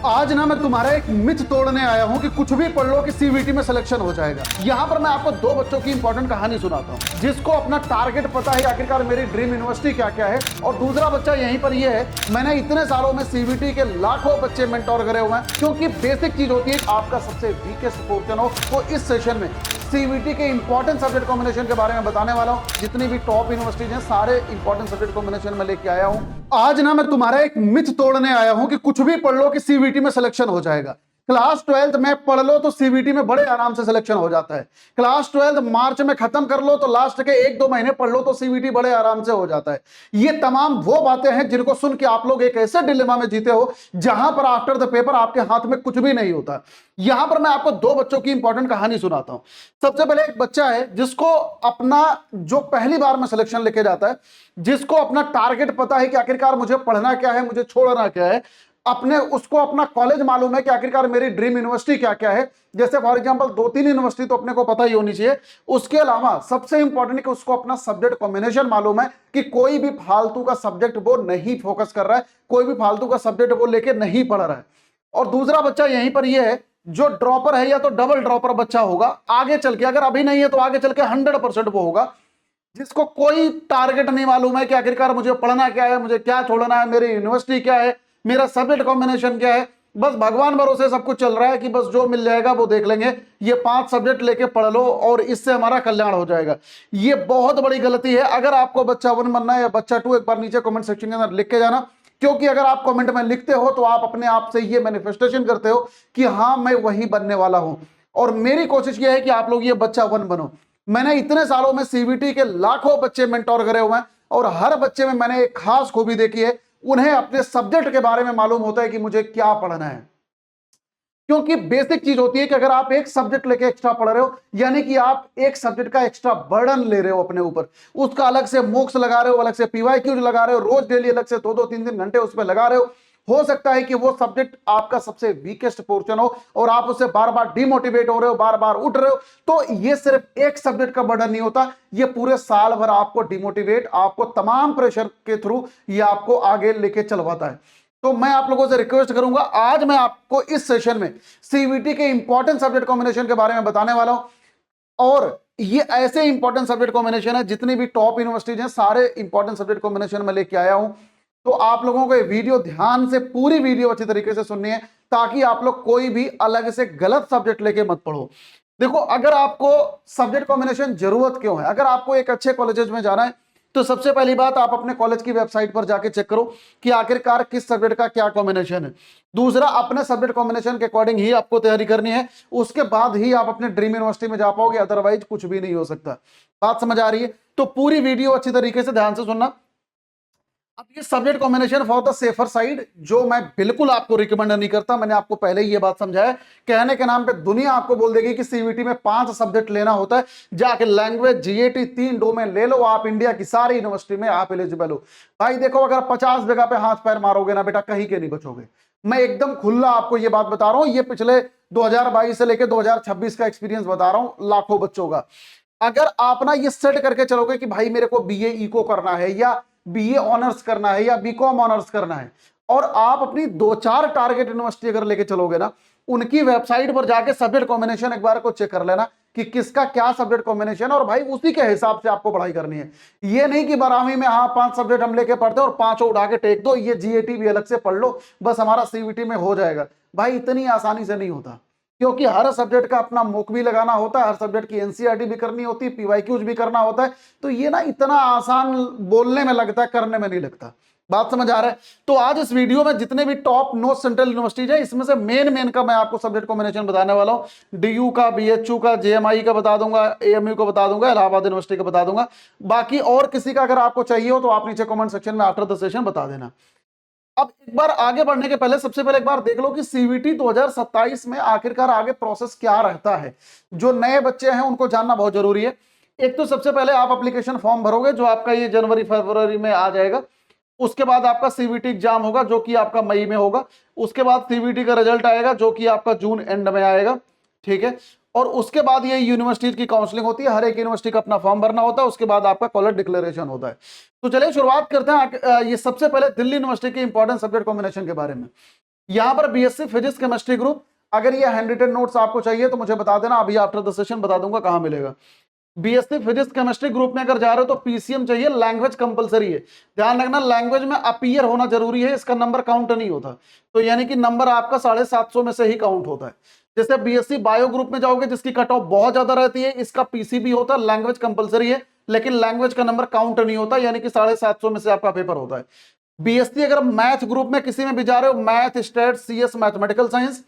आज ना मैं तुम्हारा एक मिथ तोड़ने आया हूं कि कुछ भी पढ़ लो कि सीवीटी में सिलेक्शन हो जाएगा। यहां पर मैं आपको दो बच्चों की इंपॉर्टेंट कहानी सुनाता हूं जिसको अपना टारगेट पता है आखिरकार मेरी ड्रीम यूनिवर्सिटी क्या क्या है। और दूसरा बच्चा यहीं पर ये है, मैंने इतने सालों में सीवीटी के लाखों बच्चे मेंटोर करे हुए हैं, क्योंकि बेसिक चीज होती है आपका सबसे वीकेस्ट पोर्शन हो। तो इस सेशन में सीवीटी के इंपॉर्टेंट सब्जेक्ट कॉम्बिनेशन के बारे में बताने वाला हूं। जितनी भी टॉप यूनिवर्सिटीज हैं सारे इंपॉर्टेंट सब्जेक्ट कॉम्बिनेशन में लेके आया हूं। आज ना मैं तुम्हारा एक मिथ तोड़ने आया हूं कि कुछ भी पढ़ लो कि सीवीटी में सिलेक्शन हो जाएगा। क्लास 12th में पढ़ लो तो सीवीटी में बड़े आराम से सिलेक्शन हो जाता है। क्लास 12th मार्च में खत्म कर लो तो लास्ट के 1-2 महीने पढ़ लो तो सीवीटी बड़े आराम से हो जाता है। ये तमाम वो बातें हैं जिनको सुन के आप लोग एक ऐसे डिलेमा में जीते हो जहां पर आफ्टर द पेपर आपके हाथ में कुछ भी नहीं होता। यहां पर मैं आपको दो बच्चों की इंपॉर्टेंट कहानी सुनाता हूं। सबसे पहले एक बच्चा है जिसको अपना जो पहली बार में सिलेक्शन लेके जाता है, जिसको अपना टारगेट पता है कि आखिरकार मुझे पढ़ना क्या है, मुझे छोड़ना क्या है, उसको अपना कॉलेज मालूम है कि आखिरकार मेरी ड्रीम यूनिवर्सिटी क्या क्या है। जैसे फॉर एग्जांपल 2-3 यूनिवर्सिटी तो अपने को पता ही होनी चाहिए। उसके अलावा सबसे इंपॉर्टेंट है कि उसको अपना सब्जेक्ट कॉम्बिनेशन मालूम है कि कोई भी फालतू का सब्जेक्ट वो नहीं फोकस कर रहा है, कोई भी फालतू का सब्जेक्ट वो लेके नहीं पढ़ रहा है। और दूसरा बच्चा यहीं पर ये है जो ड्रॉपर है या तो डबल ड्रॉपर बच्चा होगा आगे चल के, अगर अभी नहीं है तो आगे चल के 100% वो होगा, जिसको कोई टारगेट नहीं मालूम है कि आखिरकार मुझे पढ़ना क्या है, मुझे क्या छोड़ना है, मेरी यूनिवर्सिटी क्या है, मेरा सब्जेक्ट कॉम्बिनेशन क्या है। बस भगवान भरोसे सब कुछ चल रहा है कि बस जो मिल जाएगा वो देख लेंगे, ये 5 सब्जेक्ट लेके पढ़ लो और इससे हमारा कल्याण हो जाएगा। ये बहुत बड़ी गलती है। अगर आपको बच्चा 1 बनना है या बच्चा 2, एक बार नीचे कमेंट सेक्शन के अंदर लिख के जाना, क्योंकि अगर आप कमेंट में लिखते हो तो आप अपने आप से ये मैनिफेस्टेशन करते हो कि हाँ मैं वही बनने वाला हूं। और मेरी कोशिश ये है कि आप लोग ये बच्चा 1 बनो। मैंने इतने सालों में सीबीटी के लाखों बच्चे मेंटोर करे हुए हैं और हर बच्चे में मैंने एक खास खूबी देखी है, उन्हें अपने सब्जेक्ट के बारे में मालूम होता है कि मुझे क्या पढ़ना है। क्योंकि बेसिक चीज होती है कि अगर आप एक सब्जेक्ट लेके एक्स्ट्रा पढ़ रहे हो, यानी कि आप एक सब्जेक्ट का एक्स्ट्रा बर्डन ले रहे हो अपने ऊपर, उसका अलग से मोक्स लगा रहे हो, अलग से पीवाईक्यू लगा रहे हो, रोज डेली अलग से 2-2, 3-3 घंटे उस पर लगा रहे हो सकता है कि वो सब्जेक्ट आपका सबसे वीकेस्ट पोर्शन हो और आप उससे बार बार डिमोटिवेट हो रहे हो, बार बार उठ रहे हो। तो ये सिर्फ एक सब्जेक्ट का बर्डन नहीं होता, ये पूरे साल भर आपको डिमोटिवेट, आपको तमाम प्रेशर के थ्रू ये आपको आगे लेके चलवाता है। तो मैं आप लोगों से रिक्वेस्ट करूंगा, आज मैं आपको इस सेशन में सीवीटी के इंपॉर्टेंट सब्जेक्ट कॉम्बिनेशन के बारे में बताने वाला हूं। और ये ऐसे इंपॉर्टेंट सब्जेक्ट कॉम्बिनेशन है, जितनी भी टॉप यूनिवर्सिटीज हैं सारे इंपॉर्टेंट सब्जेक्ट कॉम्बिनेशन में लेके आया हूं। तो आप लोगों को ये वीडियो ध्यान से, पूरी वीडियो अच्छी तरीके से सुननी है ताकि आप लोग कोई भी अलग से गलत सब्जेक्ट लेके मत पढ़ो। देखो, अगर आपको सब्जेक्ट कॉम्बिनेशन जरूरत क्यों है, अगर आपको एक अच्छे कॉलेजेस में जाना है तो सबसे पहली बात आप अपने कॉलेज की वेबसाइट पर जाके चेक करो कि आखिरकार किस सब्जेक्ट का क्या कॉम्बिनेशन है। दूसरा, अपने सब्जेक्ट कॉम्बिनेशन के अकॉर्डिंग ही आपको तैयारी करनी है, उसके बाद ही आप अपने ड्रीम यूनिवर्सिटी में जा पाओगे, अदरवाइज कुछ भी नहीं हो सकता। बात समझ आ रही है? तो पूरी वीडियो अच्छी तरीके से ध्यान से सुनना। अब ये subject combination for the safer side, जो मैं बिल्कुल आपको रिकमेंड नहीं करता, मैंने आपको पहले ही ये बात समझाया। कहने के नाम पे दुनिया आपको बोल देगी कि सीवीटी में 5 सब्जेक्ट लेना होता है, जाके लैंग्वेज, जीएटी 3 डोमेन ले लो, आप इंडिया की सारी यूनिवर्सिटी में आप एलिजिबल हो। भाई देखो, अगर 50 जगह पे हाथ पैर मारोगे ना बेटा, कहीं के नहीं बचोगे। मैं एकदम खुला आपको ये बात बता रहा हूं, ये पिछले 2022 से लेकर 2026 का एक्सपीरियंस बता रहा हूं लाखों बच्चों का। अगर आप ना ये सेट करके चलोगे कि भाई मेरे को बीए इको करना है या बीए ऑनर्स करना है या बीकॉम ऑनर्स करना है, और आप अपनी 2-4 टारगेट यूनिवर्सिटी अगर लेके चलोगे ना, उनकी वेबसाइट पर जाके सब्जेक्ट कॉम्बिनेशन एक बार को चेक कर लेना कि किसका क्या सब्जेक्ट कॉम्बिनेशन है, और भाई उसी के हिसाब से आपको पढ़ाई करनी है। ये नहीं कि 12वीं में हाँ 5 सब्जेक्ट हम लेके पढ़ते हैं और 5 उठा के टेक दो, ये जीएटी भी अलग से पढ़ लो, बस हमारा सीवीटी में हो जाएगा। भाई इतनी आसानी से नहीं होता, क्योंकि हर सब्जेक्ट का अपना मोक भी लगाना होता है, हर सब्जेक्ट की एनसीईआरटी भी करनी होती है, पीवाईक्यूज भी करना होता है। तो ये ना इतना आसान बोलने में लगता है, करने में नहीं लगता। बात समझ आ रहा है? तो आज इस वीडियो में जितने भी टॉप नॉर्थ सेंट्रल यूनिवर्सिटीज है, इसमें से मेन का मैं आपको सब्जेक्ट कॉम्बिनेशन बताने वाला हूं। डीयू का, बीएचयू का, जेएमआई का बता दूंगा, एएमयू का बता दूंगा, इलाहाबाद यूनिवर्सिटी का बता दूंगा। बाकी और किसी का अगर आपको चाहिए हो तो आप नीचे कमेंट सेक्शन में आफ्टर द सेशन बता देना। अब एक बार आगे बढ़ने के पहले सबसे पहले एक बार देख लो कि सीवीटी 2027 में आखिरकार आगे प्रोसेस क्या रहता है। जो नए बच्चे हैं उनको जानना बहुत जरूरी है। एक तो सबसे पहले आप एप्लीकेशन फॉर्म भरोगे, जो आपका ये जनवरी फरवरी में आ जाएगा। उसके बाद आपका सीवीटी एग्जाम होगा, जो कि आपका मई में होगा। उसके बाद सीवीटी का रिजल्ट आएगा, जो कि आपका जून एंड में आएगा। ठीक है। और उसके बाद ये यूनिवर्सिटी की काउंसलिंग होती है, हर एक यूनिवर्सिटी का अपना फॉर्म भरना होता है, उसके बाद आपका कॉलेज डिक्लेरेशन होता है। तो चलिए शुरुआत करते हैं ये सबसे पहले दिल्ली यूनिवर्सिटी के इंपॉर्टेंट सब्जेक्ट कॉम्बिनेशन के बारे में। यहां पर बीएससी फिजिक्स केमिस्ट्री ग्रुप, अगर ये हैंड रिटन नोट्स आपको चाहिए तो मुझे बता देना, अभी आफ्टर द सेशन बता दूंगा कहां मिलेगा। बीएससी फिजिक्स केमिस्ट्री ग्रुप में अगर जा रहे हो तो पीसीएम चाहिए, लैंग्वेज कंपलसरी है। ध्यान रखना लैंग्वेज में अपीयर होना जरूरी है, इसका नंबर काउंट नहीं होता। तो यानी कि नंबर आपका 750 में से ही काउंट होता है। जैसे बीएससी बायो ग्रुप में जाओगे जिसकी कट ऑफ बहुत ज्यादा रहती है, इसका पीसीबी होता है, लैंग्वेज कंपलसरी है, लेकिन लैंग्वेज का नंबर काउंट नहीं होता, यानी कि 750 में से आपका पेपर होता है। बीएससी अगर मैथ ग्रुप में किसी में भी जा रहे हो, math, state, CS, mathematical science,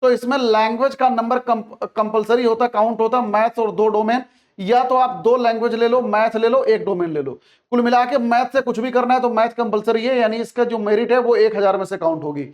तो इसमें लैंग्वेज का नंबर कंपलसरी होता, काउंट होता, मैथ्स और 2 डोमेन, या तो आप 2 लैंग्वेज ले लो, मैथ ले लो, 1 डोमेन ले लो। कुल मिला के मैथ से कुछ भी करना है तो मैथ कंपलसरी है, यानी इसका जो मेरिट है वो 1000 में से काउंट होगी।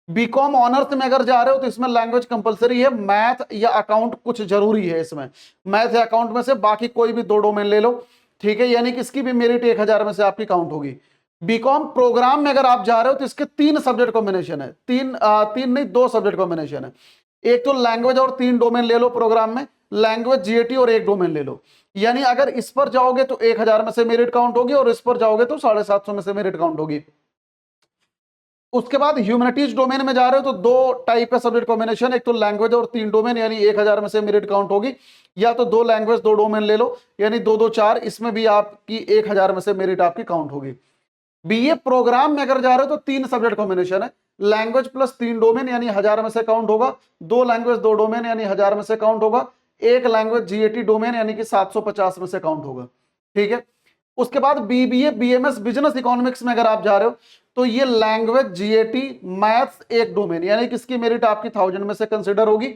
बीकॉम ऑनर्स में अगर जा रहे हो तो इसमें लैंग्वेज कंपलसरी है, मैथ या अकाउंट कुछ जरूरी है इसमें, मैथ या अकाउंट में से बाकी कोई भी 2 डोमेन ले लो, ठीक है, यानी कि इसकी भी मेरिट 1000 में से आपकी काउंट होगी। बीकॉम प्रोग्राम में अगर आप जा रहे हो तो इसके 3 सब्जेक्ट कॉम्बिनेशन है, तीन नहीं 2 सब्जेक्ट कॉम्बिनेशन है। एक तो लैंग्वेज और 3 डोमेन ले लो प्रोग्राम में, लैंग्वेज, जीएटी और 1 डोमेन ले लो। यानी अगर इस पर जाओगे तो 1000 में से मेरिट काउंट होगी, और इस पर जाओगे तो 750 में से मेरिट काउंट होगी। उसके बाद ह्यूमैनिटीज डोमेन में जा रहे हो तो 2 टाइप का सब्जेक्ट कॉम्बिनेशन, एक तो लैंग्वेज और 3 डोमेन, यानी 1000 में से मेरिट काउंट होगी, या तो 2 लैंग्वेज 2 डोमेन ले लो, यानी 2 2 4, इसमें भी आपकी 1000 में से मेरिट आपकी काउंट होगी। बीए प्रोग्राम में अगर जा रहे हो तो 3 सब्जेक्ट कॉम्बिनेशन है, लैंग्वेज प्लस 3 डोमेन यानी 1000 में से काउंट होगा, 2 लैंग्वेज 2 डोमेन यानी 1000 में से काउंट होगा, 1 लैंग्वेज जीएटी डोमेन यानी कि 750 में से काउंट होगा, ठीक है। उसके बाद बीबीए बीएमएस बिजनेस इकोनॉमिक्स में अगर आप जा रहे हो तो ये लैंग्वेज, जीएटी, मैथ्स, 1 डोमेन, यानी कि इसकी मेरिट आपकी 1000 में से कंसिडर होगी।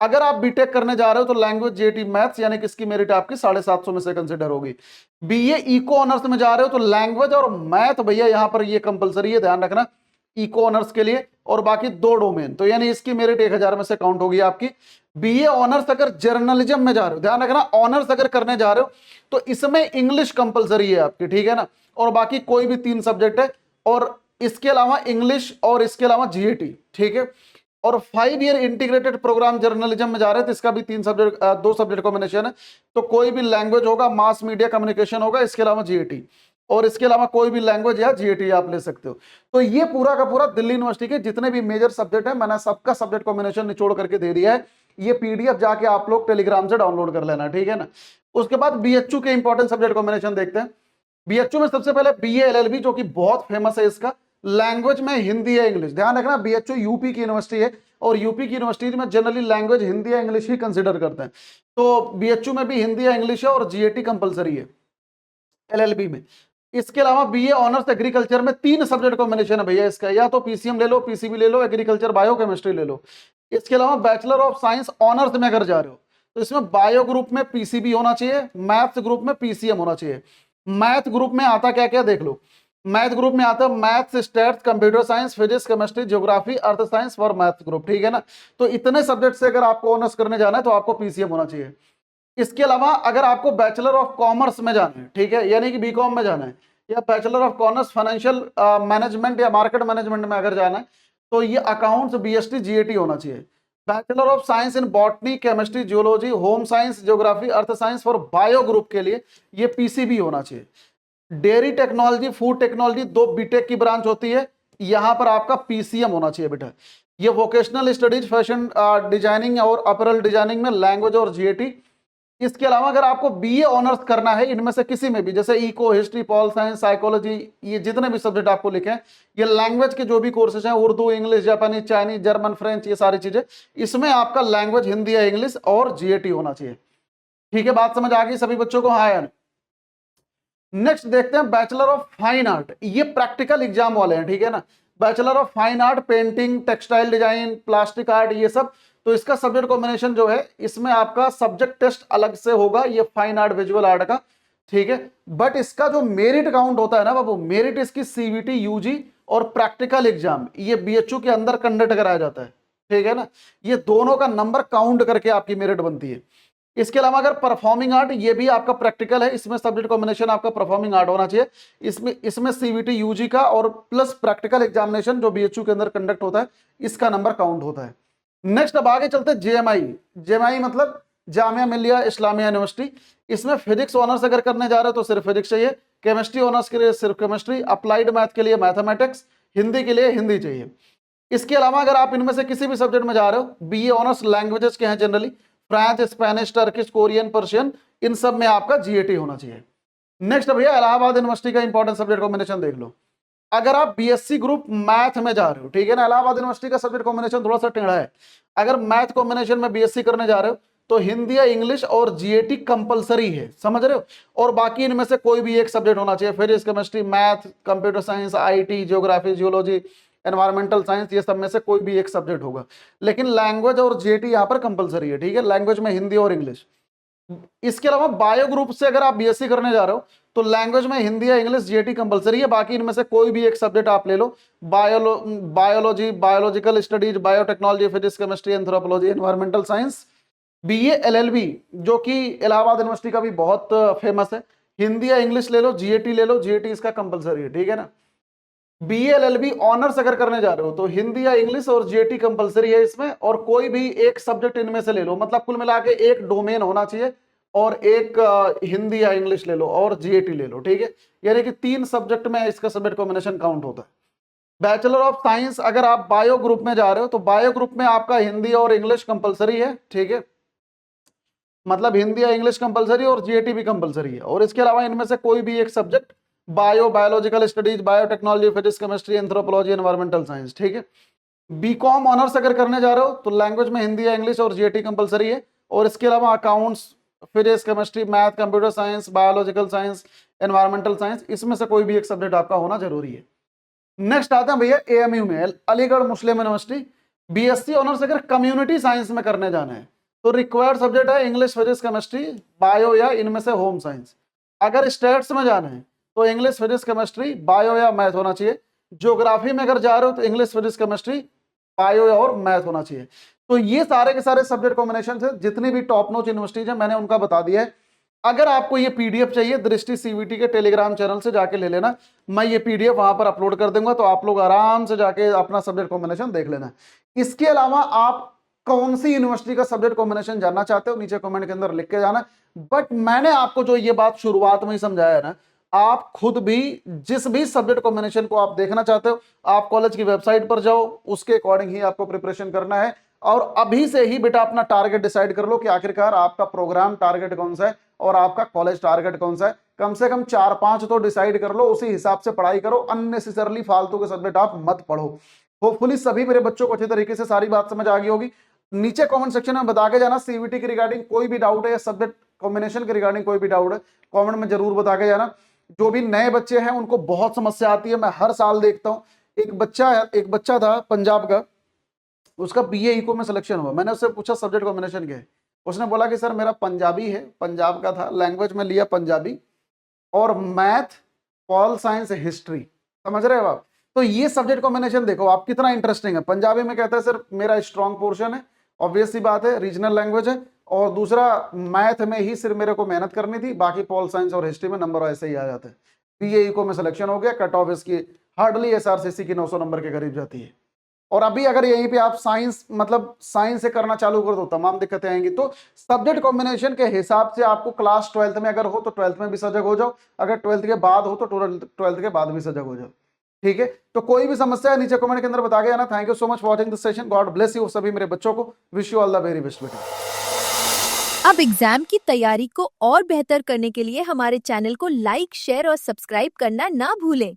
अगर आप बीटेक करने जा रहे हो तो लैंग्वेज, जीएटी, मैथ्स, यानी कि इसकी मेरिट आपकी 750 में से कंसिडर होगी। बीए इको ऑनर्स में जा रहे हो तो लैंग्वेज और मैथ भैया यहां पर ये कंपलसरी है, ध्यान रखना, इको ऑनर्स के लिए, और बाकी 2 डोमेन, तो यानी इसकी मेरिट 1000 में से काउंट होगी आपकी। बीए ऑनर्स अगर जर्नलिज्म में जा रहे हो, ध्यान रखना ऑनर्स अगर करने जा रहे हो तो इसमें इंग्लिश कंपलसरी है आपकी, ठीक है ना, और बाकी कोई भी 3 सब्जेक्ट है, और इसके अलावा इंग्लिश और इसके अलावा जीएटी, ठीक है। और 5 ईयर इंटीग्रेटेड प्रोग्राम जर्नलिज्म में जा रहे हैं तो इसका भी 2 सब्जेक्ट कॉम्बिनेशन है, तो कोई भी लैंग्वेज होगा, मास मीडिया कम्युनिकेशन होगा, इसके अलावा जीएटी, और इसके अलावा कोई भी लैंग्वेज या जीएटी आप ले सकते हो। तो ये पूरा का पूरा दिल्ली यूनिवर्सिटी के जितने भी मेजर सब्जेक्ट है मैंने सबका सब्जेक्ट कॉम्बिनेशन निचोड़ करके दे दिया है, ये पीडीएफ जाके आप लोग टेलीग्राम से डाउनलोड कर लेना, ठीक है ना। उसके बाद बीएचयू के इंपॉर्टेंट सब्जेक्ट कॉम्बिनेशन देखते हैं। बीएचयू में सबसे पहले बीए एलएलबी जो कि बहुत फेमस है, इसका लैंग्वेज में हिंदी या इंग्लिश, ध्यान रखना बीएचयू यूपी की यूनिवर्सिटी है, और यूपी की यूनिवर्सिटी में जनरली लैंग्वेज हिंदी या इंग्लिश ही कंसिडर करते हैं, तो बीएचयू में भी हिंदी या इंग्लिश है, और जीएटी कंपलसरी है एलएलबी में। इसके अलावा बीए ऑनर्स एग्रीकल्चर में 3 सब्जेक्ट कॉम्बिनेशन है भैया इसका, या तो पीसीएम ले लो, पीसीबी ले लो, एग्रीकल्चर बायो केमिस्ट्री ले लो। इसके अलावा बैचलर ऑफ साइंस ऑनर्स में अगर जा रहे हो तो इसमें बायो ग्रुप में पीसीबी होना चाहिए, मैथ्स ग्रुप में पीसीएम होना चाहिए। मैथ ग्रुप में आता क्या क्या देख लो, मैथ ग्रुप में आता है maths, stats, computer science, physics, chemistry, geography, earth science for math group, ठीक है ना। तो इतने सब्जेक्ट से अगर आपको ऑनर्स करने जाना है तो आपको पीसीएम होना चाहिए। इसके अलावा अगर आपको बैचलर ऑफ कॉमर्स में जाना है, ठीक है, यानी कि बीकॉम में जाना है, या bachelor of commerce financial management या मार्केट मैनेजमेंट में अगर जाना है तो ये अकाउंट्स, बीएसटी, जीएटी होना चाहिए। Bachelor of science in botany, chemistry, geology, home science, geography, earth science for bio group के लिए ये पीसीबी होना चाहिए। Dairy technology, food technology 2 B Tech की ब्रांच होती है, यहां पर आपका पीसीएम होना चाहिए बेटा। ये वोकेशनल स्टडीज, फैशन डिजाइनिंग और अपरल डिजाइनिंग में लैंग्वेज और जीएटी। इसके अलावा अगर आपको बीए ऑनर्स करना है इनमें से किसी में भी, जैसे eco, history, pol science, psychology, ये जितने भी सब्जेक्ट आपको लिखे हैं, ये लैंग्वेज के जो भी कोर्सेज हैं, उर्दू, इंग्लिश, जापानी, चाइनीज, जर्मन, फ्रेंच, ये सारी चीजें, इसमें आपका लैंग्वेज हिंदी या इंग्लिश और जीएटी होना चाहिए, ठीक है। बात समझ आ गई सभी बच्चों को, हाँ या नहीं? नेक्स्ट देखते हैं बैचलर ऑफ फाइन आर्ट, ये प्रैक्टिकल एग्जाम वाले हैं, ठीक है ना। Bachelor of fine art, painting, textile design, plastic art, ये सब, तो इसका सब्जेक्ट कॉम्बिनेशन जो है इसमें आपका सब्जेक्ट टेस्ट अलग से होगा, ये फाइन आर्ट विजुअल आर्ट का, ठीक है। बट इसका जो मेरिट काउंट होता है ना बाबू, मेरिट इसकी सीवीटी, यूजी और प्रैक्टिकल एग्जाम, ये बीएचयू के अंदर कंडक्ट कराया जाता है, ठीक है ना। ये दोनों का नंबर काउंट करके आपकी मेरिट बनती है। इसके अलावा अगर परफॉर्मिंग आर्ट, ये भी आपका प्रैक्टिकल है, इसमें सब्जेक्ट कॉम्बिनेशन आपका परफॉर्मिंग आर्ट होना चाहिए। इसमें सीवीटी, यूजी का और प्लस प्रैक्टिकल एग्जामिनेशन जो बीएचयू के अंदर कंडक्ट होता है, इसका नंबर काउंट होता है। नेक्स्ट अब आगे चलते हैं जेएमआई। जेएमआई मतलब जामिया मिलिया इस्लामिया यूनिवर्सिटी। इसमें फिजिक्स ऑनर्स अगर करने जा रहे हो तो सिर्फ फिजिक्स चाहिए, केमिस्ट्री ऑनर्स के लिए सिर्फ केमिस्ट्री, अप्लाइड मैथ के लिए मैथमेटिक्स, हिंदी के लिए हिंदी चाहिए। इसके अलावा अगर आप इनमें से किसी भी सब्जेक्ट में जा रहे हो, बीए ऑनर्स लैंग्वेजेस के हैं generally, French, Spanish, Turkish, Korean, Persian, इन सब में आपका जीएटी होना चाहिए। नेक्स्ट भैया इलाहाबाद यूनिवर्सिटी का इंपॉर्टेंट सब्जेक्ट कॉम्बिनेशन देख लो। अगर आप बीएससी ग्रुप मैथ में जा रहे हो, ठीक है ना, इलाहाबाद यूनिवर्सिटी का सब्जेक्ट कॉम्बिनेशन थोड़ा सा टेढ़ा है। अगर मैथ कॉम्बिनेशन में बीएससी करने जा रहे हो तो हिंदी या इंग्लिश और जीएटी कंपलसरी है, समझ रहे हो। और बाकी इनमें से कोई भी एक सब्जेक्ट होना चाहिए, physics, chemistry, math, computer science, IT, geography, geology, environmental science, ये सब में से कोई भी एक सब्जेक्ट होगा। लेकिन लैंग्वेज और जीएटी यहाँ पर कंपलसरी है, ठीक है, लैंग्वेज में हिंदी और इंग्लिश। इसके अलावा बायो ग्रुप से अगर आप बीएससी करने जा रहे हो तो लैंग्वेज में हिंदी या इंग्लिश, जीएटी कंपलसरी है, बाकी इनमें से कोई भी एक सब्जेक्ट आप ले लो। Biology, biological studies, biotechnology, physics, chemistry, anthropology, environmental science, BA LLB जो कि इलाहाबाद यूनिवर्सिटी का भी बहुत फेमस है, हिंदी या इंग्लिश ले लो, जीएटी ले लो, जीएटी इसका कंपलसरी है, ठीक है ना। बीए एलएलबी ऑनर्स अगर करने जा रहे हो तो हिंदी या इंग्लिश और जीएटी कंपलसरी है इसमें, और कोई भी एक सब्जेक्ट इनमें से ले लो, मतलब कुल मिला के एक डोमेन होना चाहिए, और एक हिंदी या इंग्लिश ले लो और जीएटी ले लो, ठीक है। यानी कि 3 सब्जेक्ट में इसका सब्जेक्ट कॉम्बिनेशन काउंट होता है। बैचलर ऑफ साइंस अगर आप बायो ग्रुप में जा रहे हो तो बायो ग्रुप में आपका हिंदी और इंग्लिश कंपलसरी है, ठीक है, मतलब हिंदी या इंग्लिश कंपलसरी और जीएटी भी कंपलसरी है। और इसके अलावा इनमें से कोई भी एक subject, bio, biological studies, biotechnology, physics, chemistry, anthropology, environmental science, ठीक है। बीकॉम ऑनर्स अगर करने जा रहे हो तो लैंग्वेज में हिंदी या इंग्लिश और जीएटी कंपलसरी है। और इसके अलावा accounts, physics, chemistry, math, computer science, biological science, environmental science, इसमें से कोई भी एक सब्जेक्ट आपका होना जरूरी है। नेक्स्ट आते हैं भैया एएमयू में, अलीगढ़ मुस्लिम यूनिवर्सिटी। बीएससी ऑनर्स अगर कम्युनिटी साइंस में करने जाना है तो रिक्वायर्ड सब्जेक्ट है इंग्लिश, फिजिक्स, केमिस्ट्री, बायो या इनमें से होम साइंस। अगर स्टेट्स में जाना है तो इंग्लिश, फिजिक्स, केमिस्ट्री, बायो या मैथ होना चाहिए। ज्योग्राफी में अगर जा रहे हो तो इंग्लिश, फिजिक्स, केमिस्ट्री, बायो और मैथ होना चाहिए। तो ये सारे के सारे सब्जेक्ट कॉम्बिनेशन है, जितनी भी टॉप नॉच यूनिवर्सिटीज है मैंने उनका बता दिया है। अगर आपको ये पीडीएफ चाहिए दृष्टि सीवीटी के टेलीग्राम चैनल से जाके ले लेना, मैं ये पीडीएफ वहां पर अपलोड कर दूंगा, तो आप लोग आराम से जाके अपना सब्जेक्ट कॉम्बिनेशन देख लेना। इसके अलावा आप कौन सी यूनिवर्सिटी का सब्जेक्ट कॉम्बिनेशन जानना चाहते हो नीचे कमेंट के अंदर लिख के जाना। बट मैंने आपको जो ये बात शुरुआत में ही समझाया है ना, आप खुद भी जिस भी सब्जेक्ट कॉम्बिनेशन को आप देखना चाहते हो, आप कॉलेज की वेबसाइट पर जाओ, उसके अकॉर्डिंग ही आपको प्रिपरेशन करना है। और अभी से ही बेटा अपना टारगेट डिसाइड कर लो कि आखिरकार आपका प्रोग्राम टारगेट कौन सा है और आपका कॉलेज टारगेट कौन सा है। कम से कम 4-5 तो डिसाइड कर लो, उसी हिसाब से पढ़ाई करो। अननेसेसरली फालतू के सब्जेक्ट आप मत पढ़ो। होपफुली सभी मेरे बच्चों को अच्छे तरीके से सारी बात समझ आ गई होगी। नीचे कमेंट सेक्शन में बता के जाना सीवीटी के रिगार्डिंग कोई भी डाउट है या सब्जेक्ट कॉम्बिनेशन के रिगार्डिंग कोई भी डाउट है, कमेंट में जरूर बता के जाना। जो भी नए बच्चे हैं उनको बहुत समस्या आती है, मैं हर साल देखता हूँ। एक बच्चा था पंजाब का, उसका बीए इको में सिलेक्शन हुआ। मैंने उससे पूछा सब्जेक्ट कॉम्बिनेशन क्या है, उसने बोला कि सर मेरा पंजाबी है, पंजाब का था, लैंग्वेज में लिया पंजाबी, और मैथ, पॉल साइंस, हिस्ट्री। समझ रहे हो आप। तो ये सब्जेक्ट कॉम्बिनेशन देखो आप कितना इंटरेस्टिंग है। पंजाबी में कहता है सर मेरा स्ट्रॉन्ग पोर्शन है, ऑब्वियस सी बात है, रीजनल लैंग्वेज है। और दूसरा मैथ में ही सिर्फ मेरे को मेहनत करनी थी, बाकी पॉल साइंस और हिस्ट्री में नंबर ऐसे ही आ जाते हैं। बीए इको में सिलेक्शन हो गया, कट ऑफ इसकी हार्डली एसआरसीसी की 900 नंबर के करीब जाती है। और अभी अगर यहीं पे आप साइंस मतलब साइंस से करना चालू कर दो तमाम दिक्कतें आएंगी। तो सब्जेक्ट कॉम्बिनेशन के हिसाब से आपको क्लास 12th में अगर हो तो 12th में भी सजग हो जाओ, अगर 12th के बाद हो तो 12th के बाद भी सजग हो जाओ, ठीक है। तो कोई भी समस्या है नीचे कमेंट के अंदर बता के जाना। Thank you so much for watching this session, God bless you सभी मेरे बच्चों को, wish you all the very best बेटा। अब एग्जाम की तैयारी को और बेहतर करने के लिए हमारे चैनल को लाइक, शेयर और सब्सक्राइब करना ना भूलें।